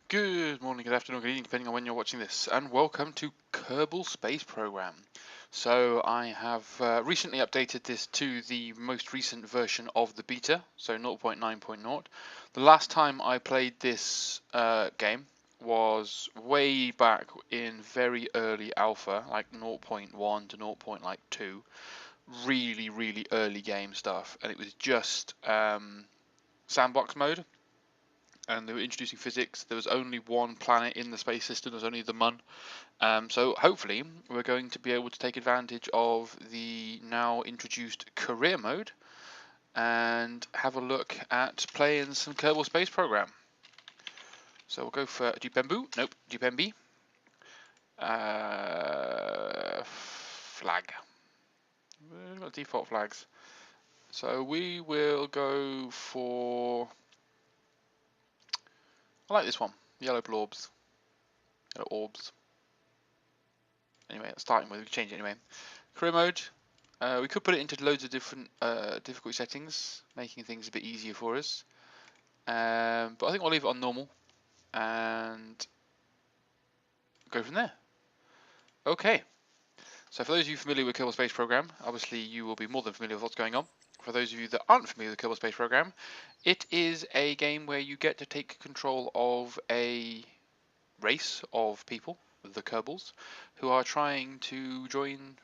Good morning, good afternoon, good evening, depending on when you're watching this, and welcome to Kerbal Space Program. So I have recently updated this to the most recent version of the beta, so 0.9.0. The last time I played this game was way back in very early alpha, like 0.1 to 0.2, really early game stuff, and it was just sandbox mode. And they were introducing physics. There was only one planet in the space system, there was only the Mun. So hopefully we're going to be able to take advantage of the now introduced career mode and have a look at playing some Kerbal Space Program. So we'll go for Dupembu, nope, Dupembi. Flag. Default flags. So we will go for, I like this one, yellow blorbs, yellow orbs. Anyway, starting with, we can change it anyway. Career mode, we could put it into loads of different difficulty settings, making things a bit easier for us. But I think we'll leave it on normal and go from there. Okay, so for those of you familiar with Kerbal Space Program, obviously you will be more than familiar with what's going on. For those of you that aren't familiar with Kerbal Space Program, it is a game where you get to take control of a race of people, the Kerbals, who are trying to join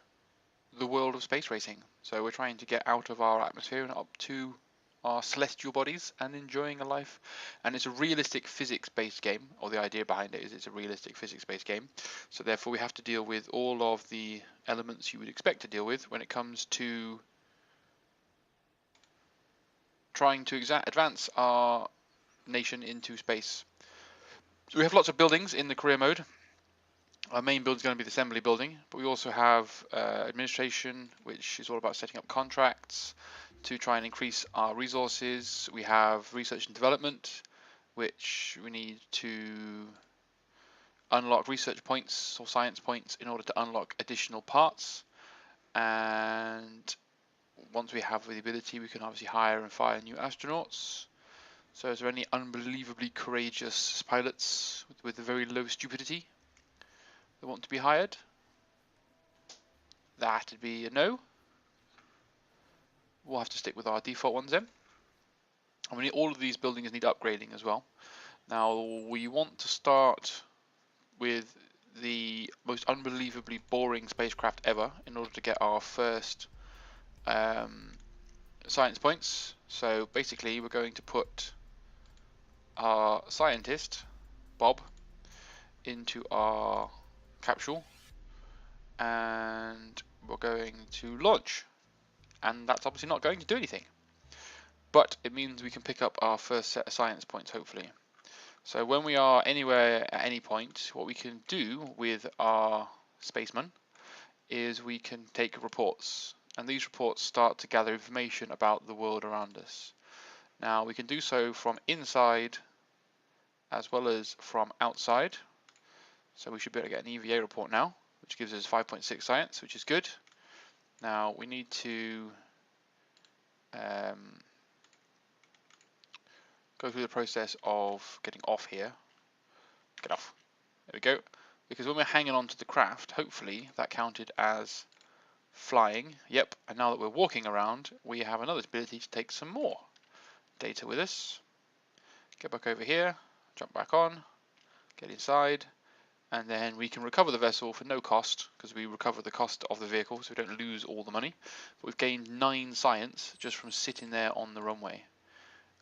the world of space racing. So we're trying to get out of our atmosphere and up to our celestial bodies and enjoying a life. And it's a realistic physics-based game, or the idea behind it is it's a realistic physics-based game. So therefore we have to deal with all of the elements you would expect to deal with when it comes to trying to advance our nation into space. So we have lots of buildings in the career mode. Our main building is going to be the assembly building, but we also have administration, which is all about setting up contracts to try and increase our resources. We have research and development, which we need to unlock research points or science points in order to unlock additional parts. And once we have the ability, we can obviously hire and fire new astronauts. So is there any unbelievably courageous pilots with a very low stupidity that want to be hired? That'd be a no. We'll have to stick with our default ones then. And we need, all of these buildings need upgrading as well. Now we want to start with the most unbelievably boring spacecraft ever in order to get our first science points. So basically we're going to put our scientist, Bob, into our capsule and we're going to launch. And that's obviously not going to do anything, but it means we can pick up our first set of science points hopefully. So when we are anywhere at any point, what we can do with our spaceman is we can take reports, and these reports start to gather information about the world around us. Now we can do so from inside as well as from outside. So we should be able to get an EVA report now, which gives us 5.6 science, which is good. Now we need to go through the process of getting off here. Get off. There we go. Because when we're hanging on to the craft, hopefully that counted as flying. Yep, and now that we're walking around, we have another ability to take some more data with us. Get back over here, jump back on, get inside, and then we can recover the vessel for no cost, because we recover the cost of the vehicle, so we don't lose all the money. But we've gained 9 science just from sitting there on the runway.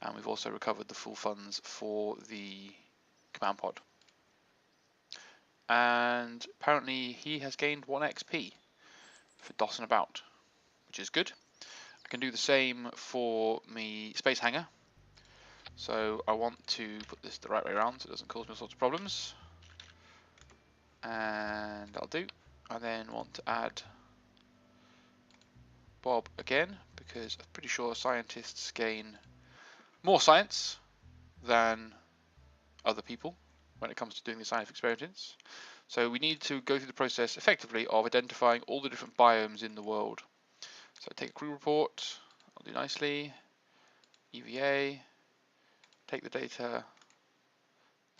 And we've also recovered the full funds for the command pod. And apparently he has gained 1 XP for dossing about, which is good. I can do the same for me space hangar. So I want to put this the right way around so it doesn't cause me all sorts of problems. And that'll do. I then want to add Bob again, because I'm pretty sure scientists gain more science than other people when it comes to doing the scientific experiments. So we need to go through the process effectively of identifying all the different biomes in the world. So take a crew report, I'll do nicely, EVA, take the data,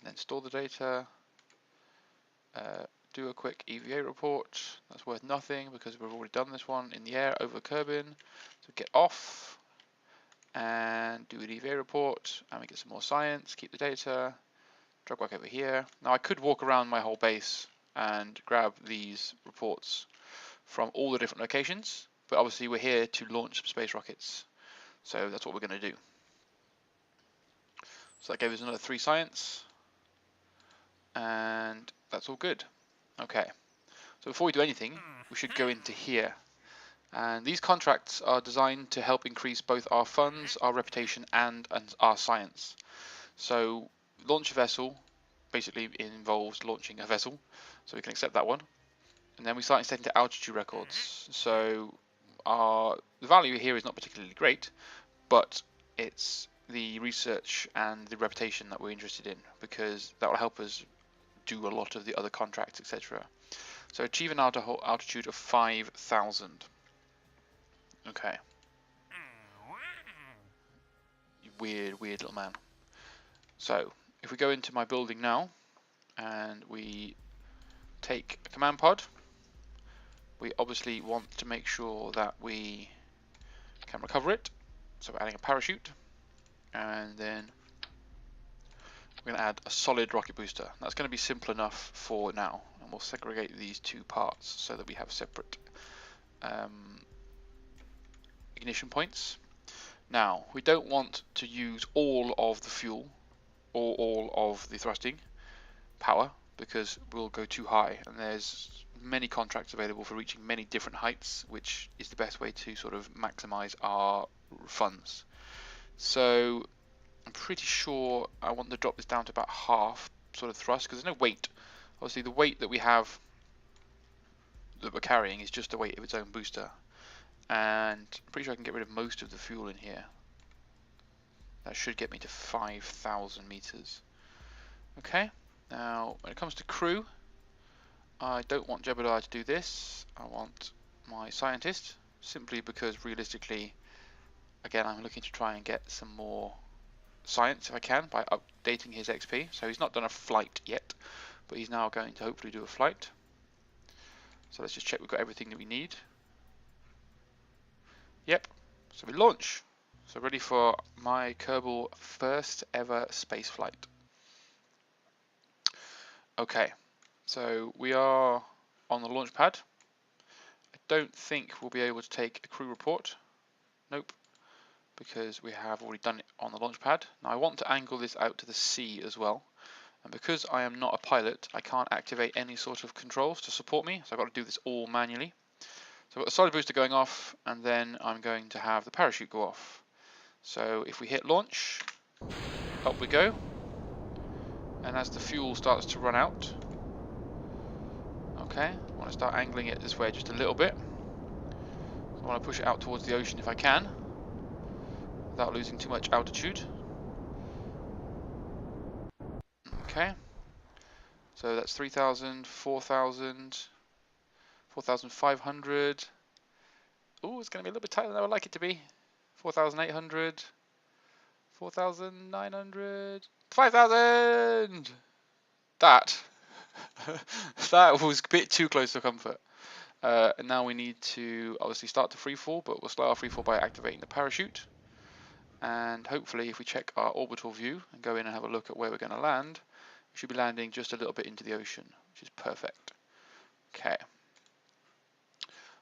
and then store the data. Do a quick EVA report. That's worth nothing because we've already done this one in the air over Kerbal. So get off and do an EVA report, and we get some more science. Keep the data. Drag back over here. Now I could walk around my whole base and grab these reports from all the different locations, but obviously we're here to launch some space rockets, so that's what we're going to do. So that gave us another 3 science, and that's all good. Okay, so before we do anything, we should go into here. And these contracts are designed to help increase both our funds, our reputation, and our science. So launch a vessel basically involves launching a vessel, so we can accept that one. And then we start setting to altitude records. So the value here is not particularly great, but it's the research and the reputation that we're interested in, because that will help us do a lot of the other contracts, etc. So achieve an altitude of 5,000. Okay. You weird little man. So if we go into my building now and we take a command pod, we obviously want to make sure that we can recover it. So we're adding a parachute, and then we're going to add a solid rocket booster. That's going to be simple enough for now, and we'll segregate these 2 parts so that we have separate ignition points. Now, we don't want to use all of the fuel or all of the thrusting power, because we'll go too high, and there's many contracts available for reaching many different heights, which is the best way to sort of maximize our funds. So I'm pretty sure I want to drop this down to about half sort of thrust, because there's no weight. Obviously the weight that we have that we're carrying is just the weight of its own booster, and I'm pretty sure I can get rid of most of the fuel in here. That should get me to 5,000 meters. Okay, now when it comes to crew, I don't want Jebediah to do this. I want my scientist, simply because realistically, again, I'm looking to try and get some more science if I can by updating his XP. So he's not done a flight yet, but he's now going to hopefully do a flight. So let's just check we've got everything that we need. Yep, so we launch. So ready for my Kerbal first ever space flight. Okay, so we are on the launch pad. I don't think we'll be able to take a crew report. Nope, because we have already done it on the launch pad. Now I want to angle this out to the sea as well. And because I am not a pilot, I can't activate any sort of controls to support me, so I've got to do this all manually. So I've got the solid booster going off, and then I'm going to have the parachute go off. So if we hit launch, up we go. And as the fuel starts to run out, okay, I want to start angling it this way just a little bit. So I want to push it out towards the ocean if I can, without losing too much altitude. Okay, so that's 3,000, 4,000, 4,500. Oh, it's going to be a little bit tighter than I would like it to be. 4,800, 4,900, 5,000! That was a bit too close to comfort. And now we need to obviously start the free fall, but we'll start our free fall by activating the parachute. And hopefully if we check our orbital view and go in and have a look at where we're going to land, we should be landing just a little bit into the ocean, which is perfect. Okay.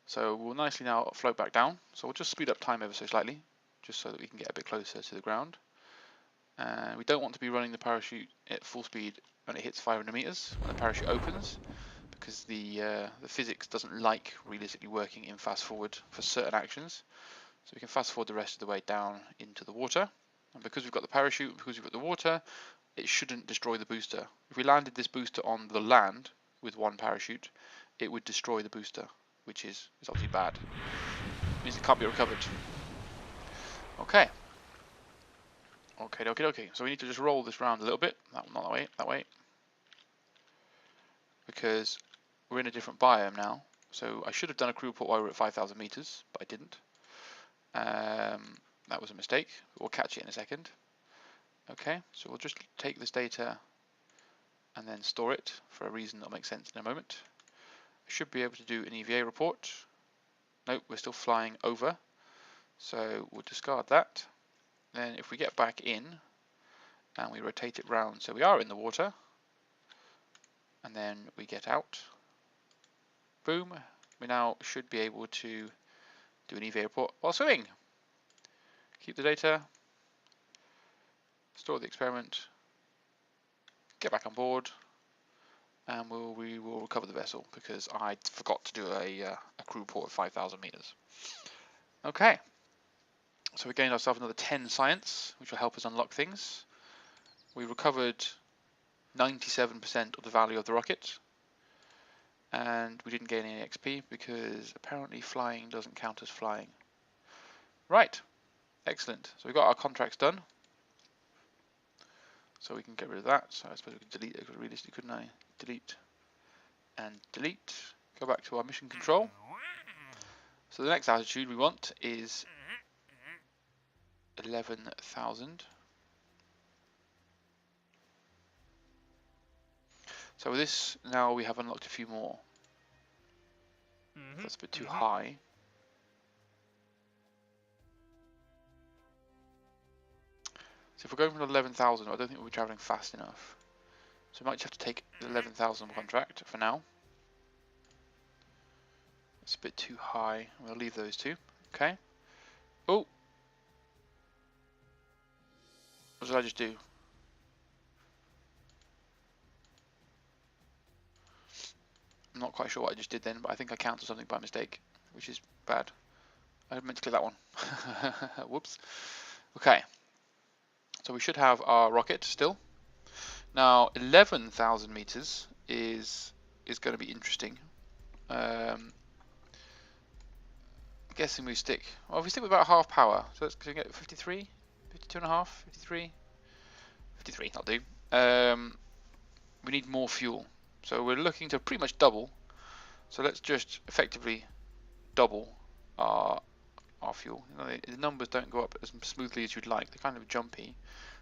So we'll nicely now float back down. So we'll just speed up time ever so slightly, just so that we can get a bit closer to the ground. And we don't want to be running the parachute at full speed when it hits 500 meters when the parachute opens, because the physics doesn't like realistically working in fast forward for certain actions. So we can fast forward the rest of the way down into the water. And because we've got the parachute, because we've got the water, it shouldn't destroy the booster. If we landed this booster on the land with one parachute, it would destroy the booster, which is obviously bad. It means it can't be recovered. Okay. Okay. So we need to just roll this round a little bit. Not that way, that way. Because we're in a different biome now. So I should have done a crew report while we were at 5,000 meters, but I didn't. That was a mistake, but we'll catch it in a second. Okay, so we'll just take this data and then store it for a reason that'll make sense in a moment. I should be able to do an EVA report. Nope, we're still flying over, so we'll discard that. Then if we get back in and we rotate it round so we are in the water, and then we get out, boom, we now should be able to do an EVA report while swimming. Keep the data, store the experiment, get back on board, and we will recover the vessel because I forgot to do a crew report of 5,000 meters. Okay, so we gained ourselves another 10 science, which will help us unlock things. We recovered 97% of the value of the rocket, and we didn't gain any XP because apparently flying doesn't count as flying. Right, excellent. So we got our contracts done. So we can get rid of that. So I suppose we could delete it realistically, couldn't I? Delete and delete. Go back to our mission control. So the next altitude we want is 11,000. So with this, now we have unlocked a few more. That's a bit too high. So if we're going from 11,000, I don't think we'll be travelling fast enough. So we might just have to take the 11,000 contract for now. It's a bit too high. We'll leave those two. Okay. Oh! What did I just do? I'm not quite sure what I just did then, but I think I counted something by mistake, which is bad. I meant to click that one. Whoops. Okay. So we should have our rocket still. Now 11,000 meters is going to be interesting. I'm guessing we stick. Well, if we stick with about half power, so let's get 53, 52 and a half, 53, 53. That'll do. We need more fuel, so we're looking to pretty much double. So let's just effectively double our fuel. You know, the numbers don't go up as smoothly as you'd like. They're kind of jumpy,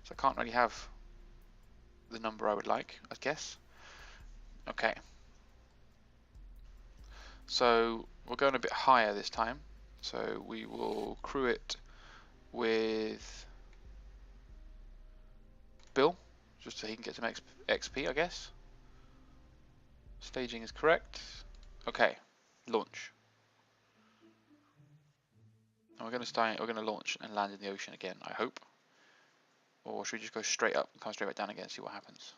so I can't really have the number I would like, I guess. Okay. So we're going a bit higher this time. So we will crew it with Bill, just so he can get some XP, I guess. Staging is correct. Okay, launch. And we're going to launch and land in the ocean again, I hope. Or should we just go straight up and come straight back down again and see what happens?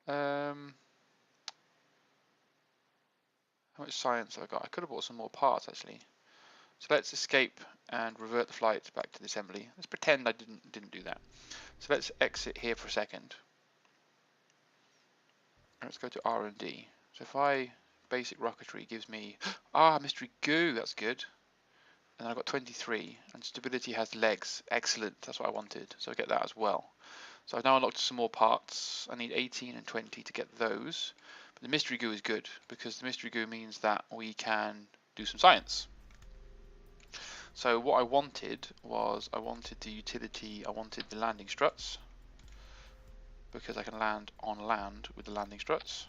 How much science have I got? I could have bought some more parts actually. So let's escape and revert the flight back to the assembly. Let's pretend I didn't do that. So let's exit here for a second. Let's go to R&D. So if I basic rocketry gives me mystery goo, that's good. And I've got 23, and stability has legs. Excellent, that's what I wanted. So I get that as well. So I've now unlocked some more parts. I need 18 and 20 to get those. But the mystery goo is good because the mystery goo means that we can do some science. So what I wanted was I wanted the utility, I wanted the landing struts because I can land on land with the landing struts.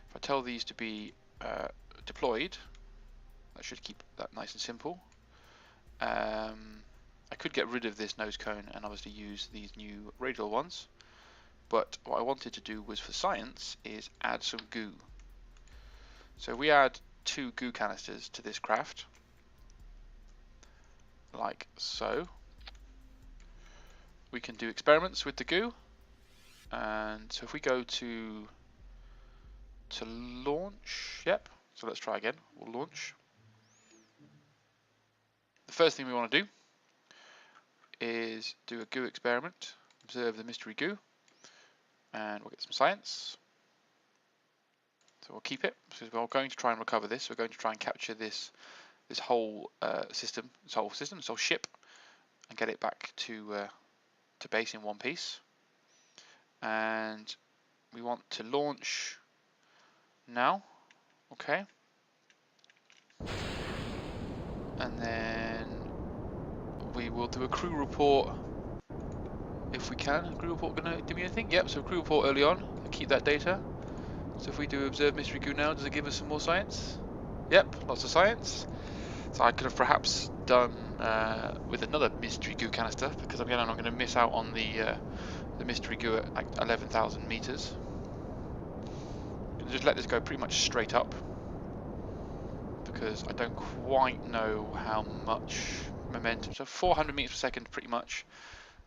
If I tell these to be deployed, that should keep that nice and simple. I could get rid of this nose cone and obviously use these new radial ones, but what I wanted to do was for science is add some goo. So we add 2 goo canisters to this craft, like so. We can do experiments with the goo, and so if we go to launch, yep, so let's try again, we'll launch. The first thing we want to do is do a goo experiment, observe the mystery goo, and we'll get some science. So we'll keep it because we're going to try and recover this. We're going to try and capture this whole system, this whole ship, and get it back to base in one piece. And we want to launch now. Okay. And then we will do a crew report if we can. Crew report gonna do me anything? Yep, so crew report early on. Keep that data. So if we do observe mystery goo now, does it give us some more science? Yep, lots of science. So I could have perhaps done with another mystery goo canister, because again I'm not going to miss out on the mystery goo at like 11,000 meters. Just let this go pretty much straight up, because I don't quite know how much momentum. So 400 meters per second, pretty much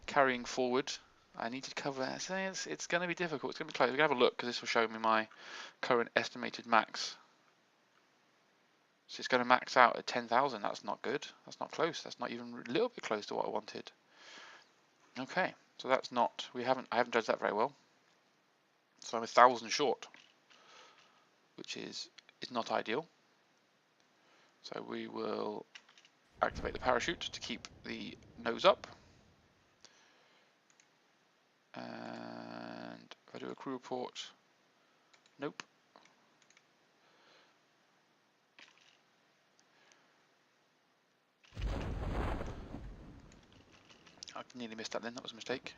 carrying forward. I need to cover that. So it's going to be difficult. It's going to be close. We're going to have a look, because this will show me my current estimated max. So it's going to max out at 10,000. That's not good. That's not close. That's not even a little bit close to what I wanted. Okay, so that's not. I haven't judged that very well. So I'm 1,000 short, which is not ideal. So we will activate the parachute to keep the nose up. And if I do a crew report, nope. I nearly missed that then, that was a mistake.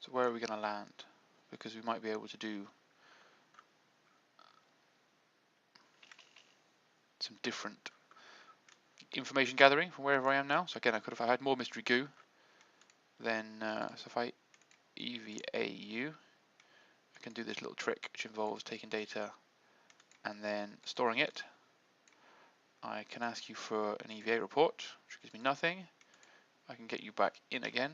So where are we going to land? Because we might be able to do some different information gathering from wherever I am now. So again, if I had more mystery goo, then so if I EVAU, I can do this little trick which involves taking data and then storing it. I can ask you for an EVA report, which gives me nothing. I can get you back in again,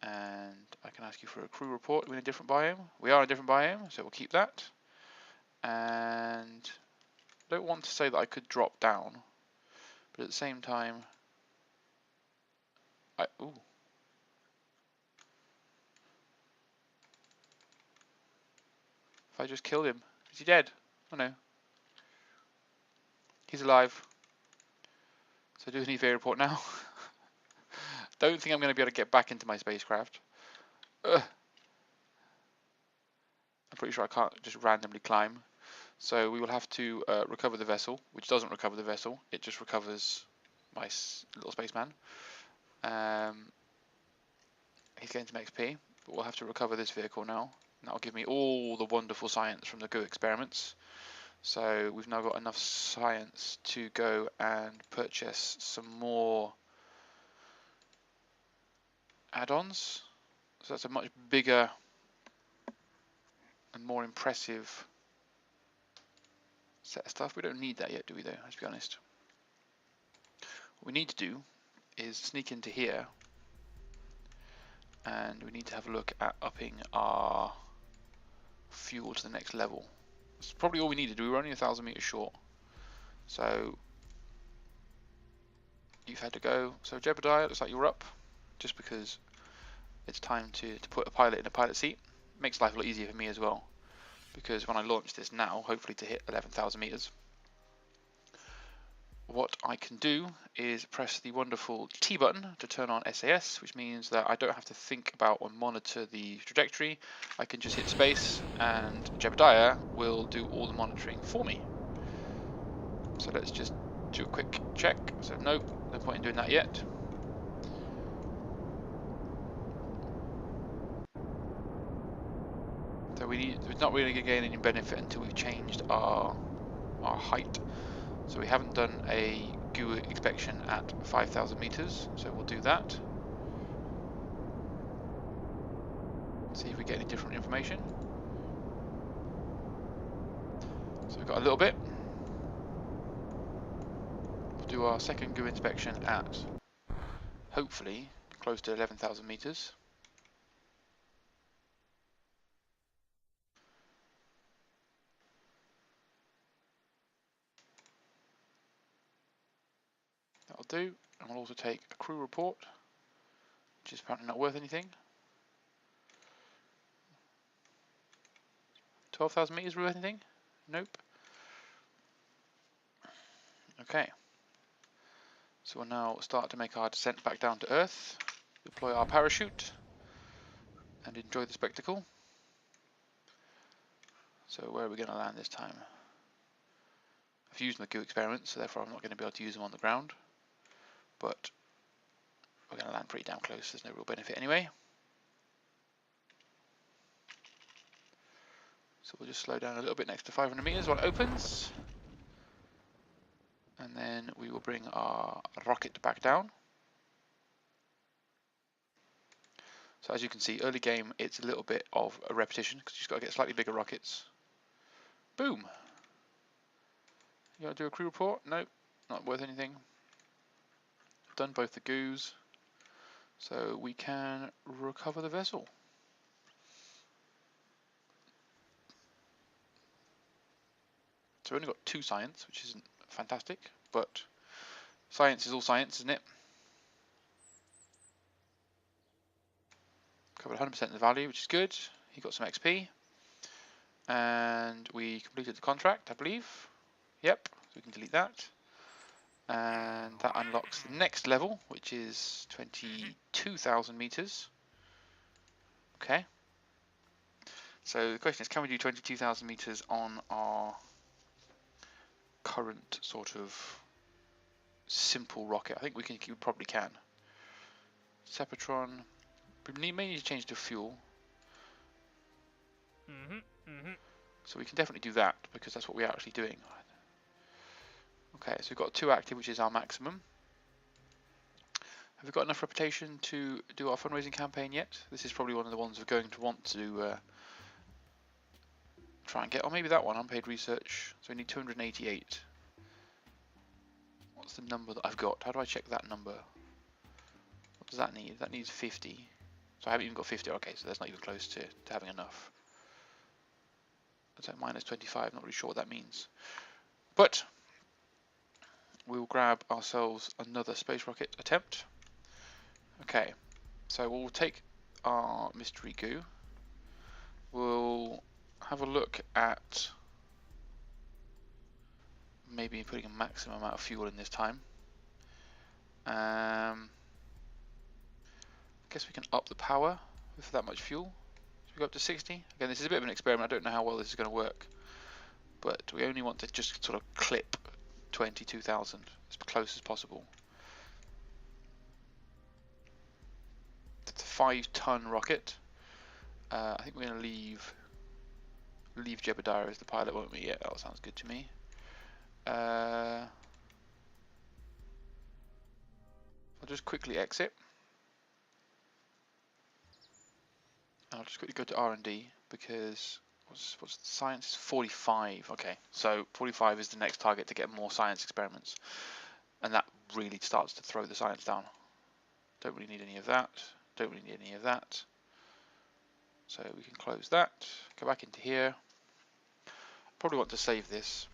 and I can ask you for a crew report. We're in a different biome. We are in a different biome, so we'll keep that. And I don't want to say that I could drop down, but at the same time, ooh. If I just killed him, is he dead? Oh no. He's alive. So do an EVA report now. Don't think I'm going to be able to get back into my spacecraft. Ugh. I'm pretty sure I can't just randomly climb. So we will have to recover the vessel, which doesn't recover the vessel. It just recovers my little spaceman. He's getting some XP, but we'll have to recover this vehicle now. And that'll give me all the wonderful science from the goo experiments. So we've now got enough science to go and purchase some more add-ons. So that's a much bigger and more impressive set of stuff. We don't need that yet, do we though? Let's be honest. What we need to do is sneak into here, and we need to have a look at upping our fuel to the next level. That's probably all we need to do. We're only 1,000 meters short. So you've had to go. So Jebediah, looks like you're up, just because it's time to put a pilot in a pilot seat. Makes life a lot easier for me as well, because when I launch this now, hopefully to hit 11,000 meters, what I can do is press the wonderful T button to turn on SAS, which means that I don't have to think about or monitor the trajectory. I can just hit space and Jebediah will do all the monitoring for me. So let's just do a quick check. So nope, no point in doing that yet. So we're not really going to gain any benefit until we've changed our height. So we haven't done a goo inspection at 5,000 meters, so we'll do that. See if we get any different information. So we've got a little bit. We'll do our second goo inspection at hopefully close to 11,000 meters. That'll do, and we'll also take a crew report, which is apparently not worth anything. 12,000 meters worth anything? Nope. Okay. So we'll now start to make our descent back down to Earth, deploy our parachute, and enjoy the spectacle. So where are we going to land this time? I've used my goo experiments, so therefore I'm not going to be able to use them on the ground. But we're going to land pretty damn close. There's no real benefit anyway. So we'll just slow down a little bit next to 500 meters while it opens. And then we will bring our rocket back down. So as you can see, early game, it's a little bit of a repetition because you've just got to get slightly bigger rockets. Boom. You want to do a crew report? Nope, not worth anything. Done both the goos. So we can recover the vessel. So we've only got 2 science, which isn't fantastic, but science is all science, isn't it? Covered 100% of the value, which is good. He got some XP. And we completed the contract, I believe. Yep, so we can delete that. And that unlocks the next level, which is 22,000 meters. Okay. So the question is, can we do 22,000 meters on our current sort of simple rocket? I think we probably can. Sepatron. We may need to change the fuel. So we can definitely do that because that's what we're actually doing. Okay, so we've got 2 active, which is our maximum. Have we got enough reputation to do our fundraising campaign yet? This is probably one of the ones we're going to want to try and get. Or maybe that one, unpaid research. So we need 288. What's the number that I've got? How do I check that number? What does that need? That needs 50. So I haven't even got 50. Okay, so that's not even close to having enough. That's at minus 25. Not really sure what that means. But we'll grab ourselves another space rocket attempt. Okay, so we'll take our mystery goo. We'll have a look at maybe putting a maximum amount of fuel in this time. I guess we can up the power with that much fuel. So we go up to 60. Again, this is a bit of an experiment. I don't know how well this is going to work, but we only want to just sort of clip 22,000 as close as possible. It's a 5-ton rocket. I think we're going to leave Jebediah as the pilot, won't we? Yeah, that sounds good to me. I'll just quickly exit. I'll just quickly go to R&D because what's the science? 45. Okay, so 45 is the next target to get more science experiments, and that really starts to throw the science down. Don't really need any of that. Don't really need any of that. So we can close that. Go back into here. Probably want to save this.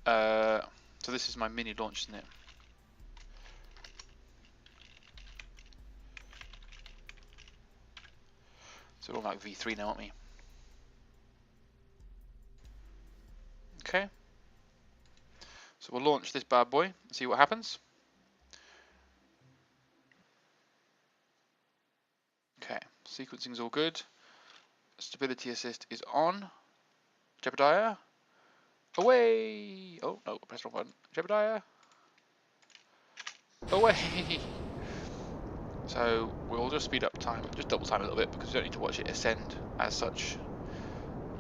So this is my mini launch, isn't it? So we're on like V3 now, aren't we? Okay. So we'll launch this bad boy and see what happens. Okay, sequencing's all good. Stability assist is on. Jebediah, away! Oh no, press the wrong button. Jebediah, away! So we'll just speed up time, just double time a little bit because we don't need to watch it ascend as such.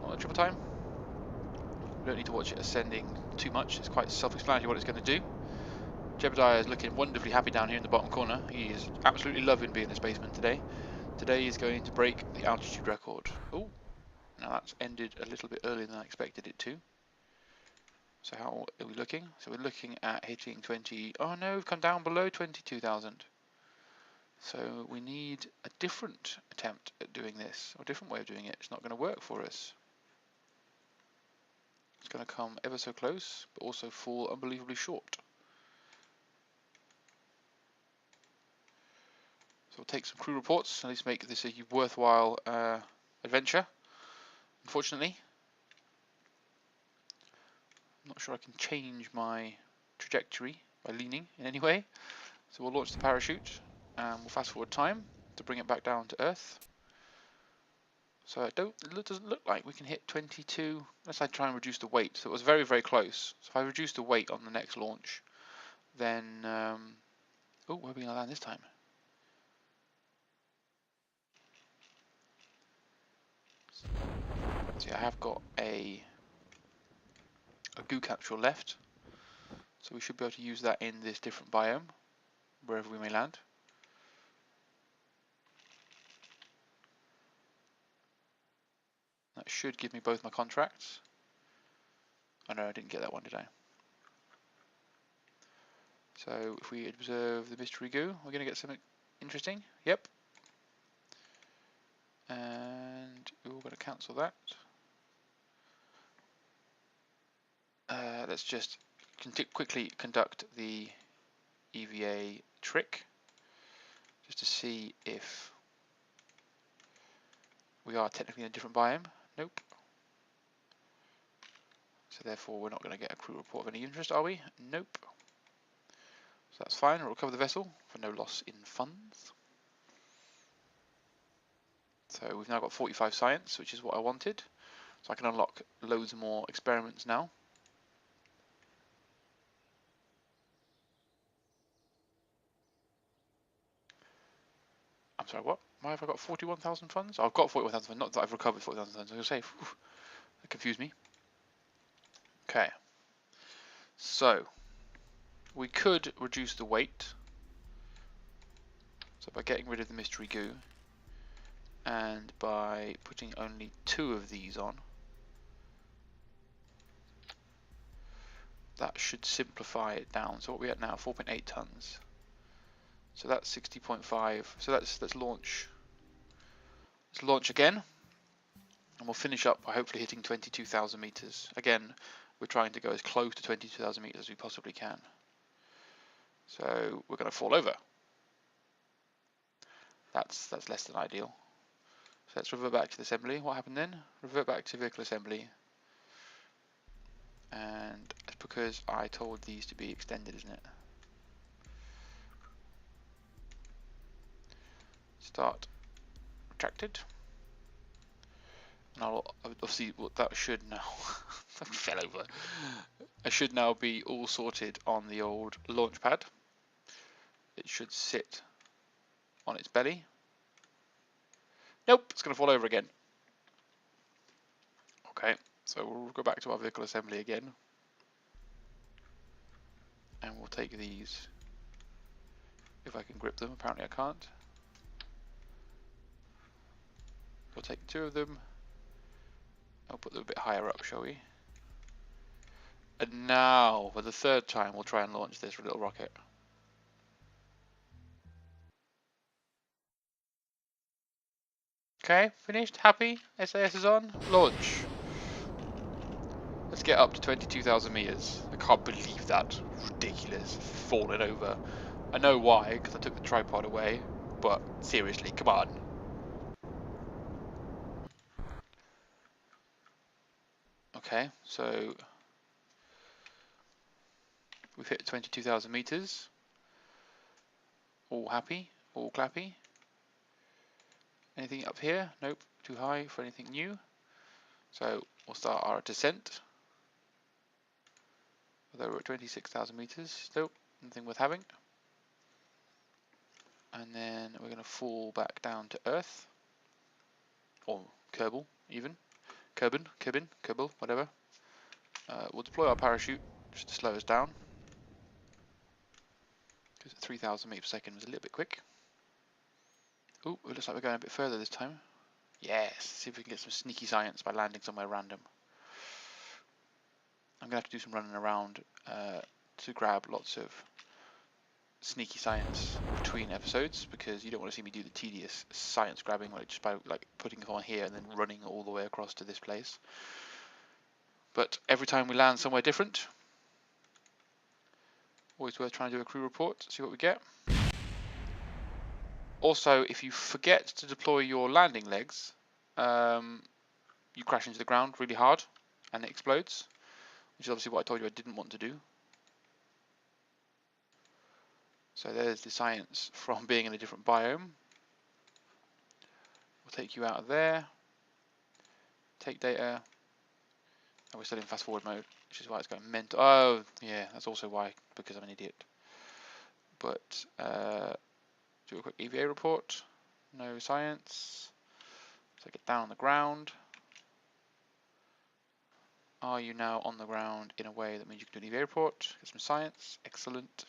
Not triple time. We don't need to watch it ascending too much. It's quite self-explanatory what it's going to do. Jebediah is looking wonderfully happy down here in the bottom corner. He is absolutely loving being in the spaceman today. Today is going to break the altitude record. Oh, now that's ended a little bit earlier than I expected it to. So how are we looking? So we're looking at hitting 20. Oh no, we've come down below 22,000. So we need a different attempt at doing this, or a different way of doing it. It's not going to work for us. It's going to come ever so close, but also fall unbelievably short. So we'll take some crew reports, and let's make this a worthwhile adventure. Unfortunately, I'm not sure I can change my trajectory by leaning in any way. So we'll launch the parachute, and we'll fast forward time to bring it back down to Earth. So it doesn't look like we can hit 22 unless I try and reduce the weight. So it was very, very close. So if I reduce the weight on the next launch, then Oh, where are we going to land this time? See, I have got a goo capsule left, so we should be able to use that in this different biome, wherever we may land. That should give me both my contracts. Oh no, I didn't get that one, did I? So if we observe the mystery goo, we're going to get something interesting. Yep. And we're going to cancel that. Let's just quickly conduct the EVA trick, just to see if we are technically in a different biome. Nope. So therefore we're not going to get a crew report of any interest, are we? Nope. So that's fine, we'll recover the vessel for no loss in funds. So we've now got 45 science, which is what I wanted. So I can unlock loads more experiments now. I'm sorry, what? Why have I got 41,000 funds? Oh, I've got 41,000 funds, not that I've recovered 40,000 funds. I was going to say, whew, that confused me. Okay. So, we could reduce the weight. So by getting rid of the mystery goo, and by putting only 2 of these on, that should simplify it down. So what we're at now, 4.8 tons. So that's 60.5. So let's launch. Let's launch again, and we'll finish up by hopefully hitting 22,000 meters. Again, we're trying to go as close to 22,000 meters as we possibly can. So we're going to fall over. That's less than ideal. So let's revert back to the assembly. What happened then? Revert back to vehicle assembly. And it's because I told these to be extended, isn't it? Start retracted. And I'll obviously, well, that should now that fell over. I should now be all sorted on the old launch pad. It should sit on its belly. Nope, it's going to fall over again. Okay, so we'll go back to our vehicle assembly again. And we'll take these, if I can grip them. Apparently I can't. We'll take 2 of them. I'll put them a bit higher up, shall we? And now, for the 3rd time, we'll try and launch this little rocket. Okay, finished, happy, SAS is on, launch. Let's get up to 22,000 meters. I can't believe that. Ridiculous, falling over. I know why, because I took the tripod away, but seriously, come on. Okay, so we've hit 22,000 meters. All happy, all clappy. Anything up here? Nope, too high for anything new. So we'll start our descent. Although we're at 26,000 meters, still nothing worth having. And then we're going to fall back down to Earth. Or Kerbal, even. Kerbal, whatever. We'll deploy our parachute just to slow us down. Because 3,000 meters per second was a little bit quick. Oh, it looks like we're going a bit further this time. Yes, see if we can get some sneaky science by landing somewhere random. I'm going to have to do some running around to grab lots of sneaky science between episodes, because you don't want to see me do the tedious science grabbing like just by like putting it on here and then running all the way across to this place. But every time we land somewhere different, always worth trying to do a crew report, see what we get. Also, if you forget to deploy your landing legs, you crash into the ground really hard and it explodes, which is obviously what I told you I didn't want to do. So there's the science from being in a different biome. We'll take you out of there. Take data. Oh, we're still in fast forward mode, which is why it's going mental. Oh, yeah, that's also why, because I'm an idiot. but do a quick EVA report. No science. So get down on the ground. Are you now on the ground in a way that means you can do an EVA report? Get some science. Excellent.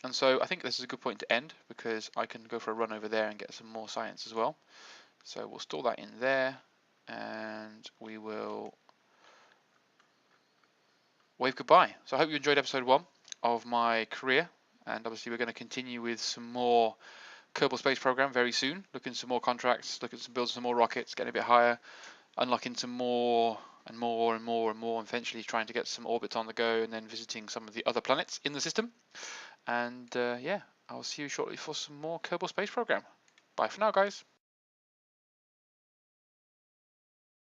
And so I think this is a good point to end because I can go for a run over there and get some more science as well. So we'll store that in there and we will wave goodbye. So I hope you enjoyed episode 1 of my career, and obviously we're going to continue with some more Kerbal Space Program very soon, looking at some more contracts, looking at building some more rockets, getting a bit higher, unlocking some more and more and more and more, and eventually trying to get some orbits on the go and then visiting some of the other planets in the system. And yeah, I'll see you shortly for some more Kerbal Space Program. Bye for now, guys.